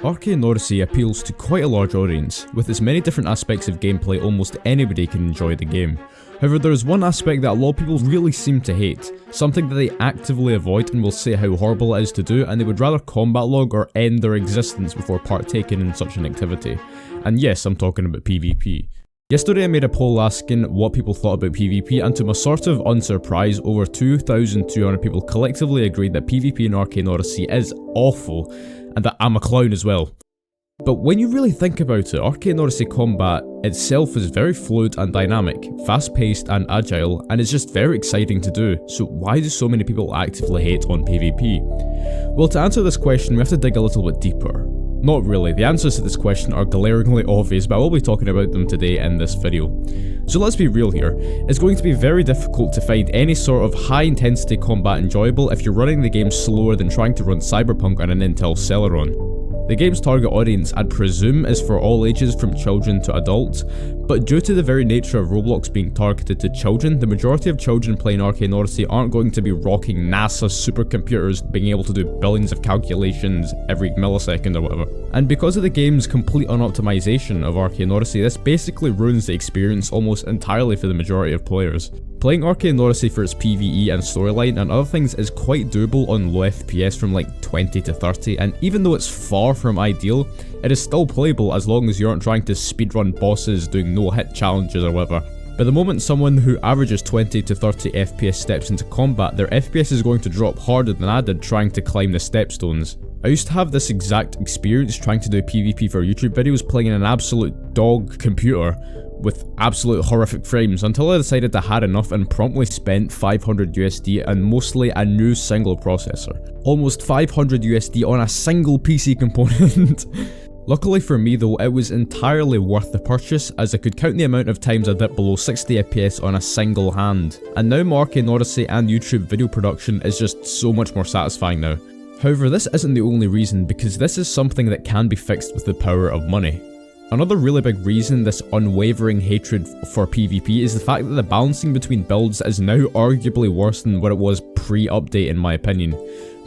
Arcane Odyssey appeals to quite a large audience. With its many different aspects of gameplay, almost anybody can enjoy the game. However, there is one aspect that a lot of people really seem to hate, something that they actively avoid and will say how horrible it is to do, and they would rather combat log or end their existence before partaking in such an activity. And yes, I'm talking about PvP. Yesterday I made a poll asking what people thought about PvP, and to my sort of unsurprise, over 2,200 people collectively agreed that PvP in Arcane Odyssey is awful, and that I'm a clown as well. But when you really think about it, Arcane Odyssey combat itself is very fluid and dynamic, fast-paced and agile, and it's just very exciting to do, so why do so many people actively hate on PvP? Well, to answer this question we have to dig a little bit deeper. Not really, the answers to this question are glaringly obvious, but I will be talking about them today in this video. So let's be real here, it's going to be very difficult to find any sort of high intensity combat enjoyable if you're running the game slower than trying to run Cyberpunk on an Intel Celeron. The game's target audience, I'd presume, is for all ages from children to adults, but due to the very nature of Roblox being targeted to children, the majority of children playing Arcane Odyssey aren't going to be rocking NASA supercomputers being able to do billions of calculations every millisecond or whatever. And because of the game's complete unoptimization of Arcane Odyssey, this basically ruins the experience almost entirely for the majority of players. Playing Arcane Odyssey for its PvE and storyline and other things is quite doable on low FPS from like 20 to 30, and even though it's far from ideal, it is still playable as long as you aren't trying to speedrun bosses doing no-hit challenges or whatever. But the moment someone who averages 20 to 30 FPS steps into combat, their FPS is going to drop harder than I did trying to climb the stepstones. I used to have this exact experience trying to do PvP for YouTube videos playing in an absolute dog computer with absolute horrific frames until I decided I had enough and promptly spent 500 USD and mostly a new single processor. Almost 500 USD on a single PC component. Luckily for me though, it was entirely worth the purchase as I could count the amount of times I dipped below 60 FPS on a single hand. And now Arcane Odyssey and YouTube video production is just so much more satisfying now. However, this isn't the only reason, because this is something that can be fixed with the power of money. Another really big reason this unwavering hatred for PvP is the fact that the balancing between builds is now arguably worse than what it was pre-update in my opinion.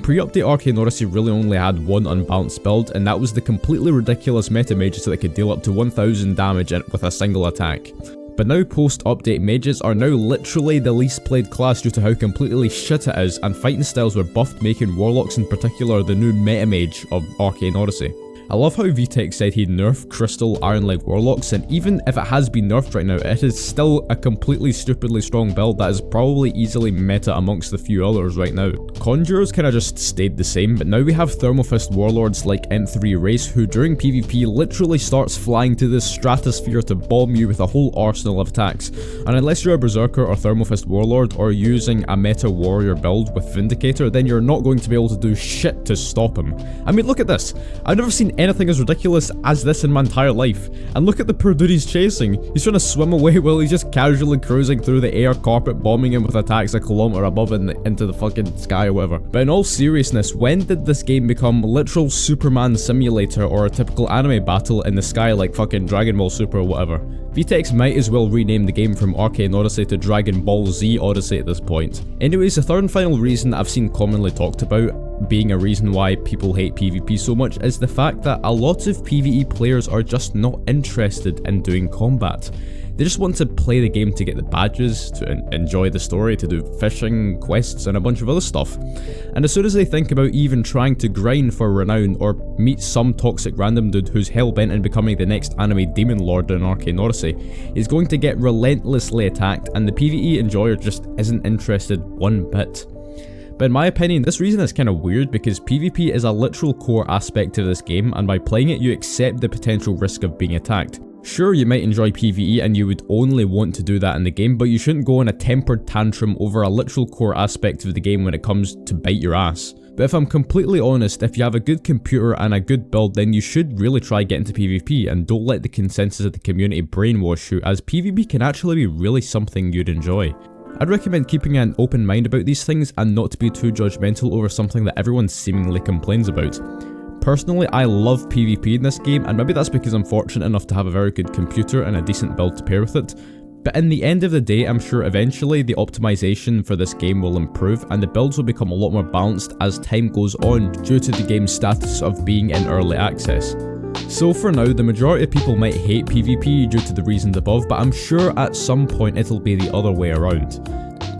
Pre-update Arcane Odyssey really only had one unbalanced build, and that was the completely ridiculous meta mages that could deal up to 1000 damage with a single attack. But now post-update mages are now literally the least played class due to how completely shit it is, and fighting styles were buffed, making Warlords in particular the new meta mage of Arcane Odyssey. I love how VTech said he'd nerf Crystal Iron Leg Warlocks, and even if it has been nerfed right now, it is still a completely stupidly strong build that is probably easily meta amongst the few others right now. Conjurers kinda just stayed the same, but now we have Thermal Fist Warlords like M3 Race who during PvP literally starts flying to the stratosphere to bomb you with a whole arsenal of attacks, and unless you're a Berserker or Thermal Fist Warlord or using a meta warrior build with Vindicator, then you're not going to be able to do shit to stop him. I mean, look at this. I've never seen anything as ridiculous as this in my entire life. And look at the poor dude he's chasing. He's trying to swim away while he's just casually cruising through the air, carpet bombing him with attacks a kilometer above into the fucking sky or whatever. But in all seriousness, when did this game become literal Superman simulator or a typical anime battle in the sky like fucking Dragon Ball Super or whatever? VTech might as well rename the game from Arcane Odyssey to Dragon Ball Z Odyssey at this point. Anyways, the third and final reason that I've seen commonly talked about being a reason why people hate PvP so much is the fact that a lot of PvE players are just not interested in doing combat. They just want to play the game to get the badges, to enjoy the story, to do fishing, quests and a bunch of other stuff. And as soon as they think about even trying to grind for renown or meet some toxic random dude who's hell-bent on becoming the next anime demon lord in Arcane Odyssey, he's going to get relentlessly attacked, and the PvE enjoyer just isn't interested one bit. But in my opinion, this reason is kind of weird because PvP is a literal core aspect of this game, and by playing it you accept the potential risk of being attacked. Sure, you might enjoy PvE and you would only want to do that in the game, but you shouldn't go on a tempered tantrum over a literal core aspect of the game when it comes to bite your ass. But if I'm completely honest, if you have a good computer and a good build, then you should really try getting to PvP and don't let the consensus of the community brainwash you, as PvP can actually be really something you'd enjoy. I'd recommend keeping an open mind about these things and not to be too judgmental over something that everyone seemingly complains about. Personally, I love PvP in this game, and maybe that's because I'm fortunate enough to have a very good computer and a decent build to pair with it, But in the end of the day, I'm sure eventually the optimization for this game will improve and the builds will become a lot more balanced as time goes on due to the game's status of being in early access. So for now, the majority of people might hate PvP due to the reasons above, but I'm sure at some point it'll be the other way around.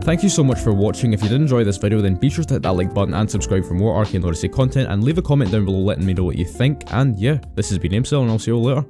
Thank you so much for watching. If you did enjoy this video, then be sure to hit that like button and subscribe for more Arcane Odyssey content, and leave a comment down below letting me know what you think. And yeah, this has been Aimsell, and I'll see you all later.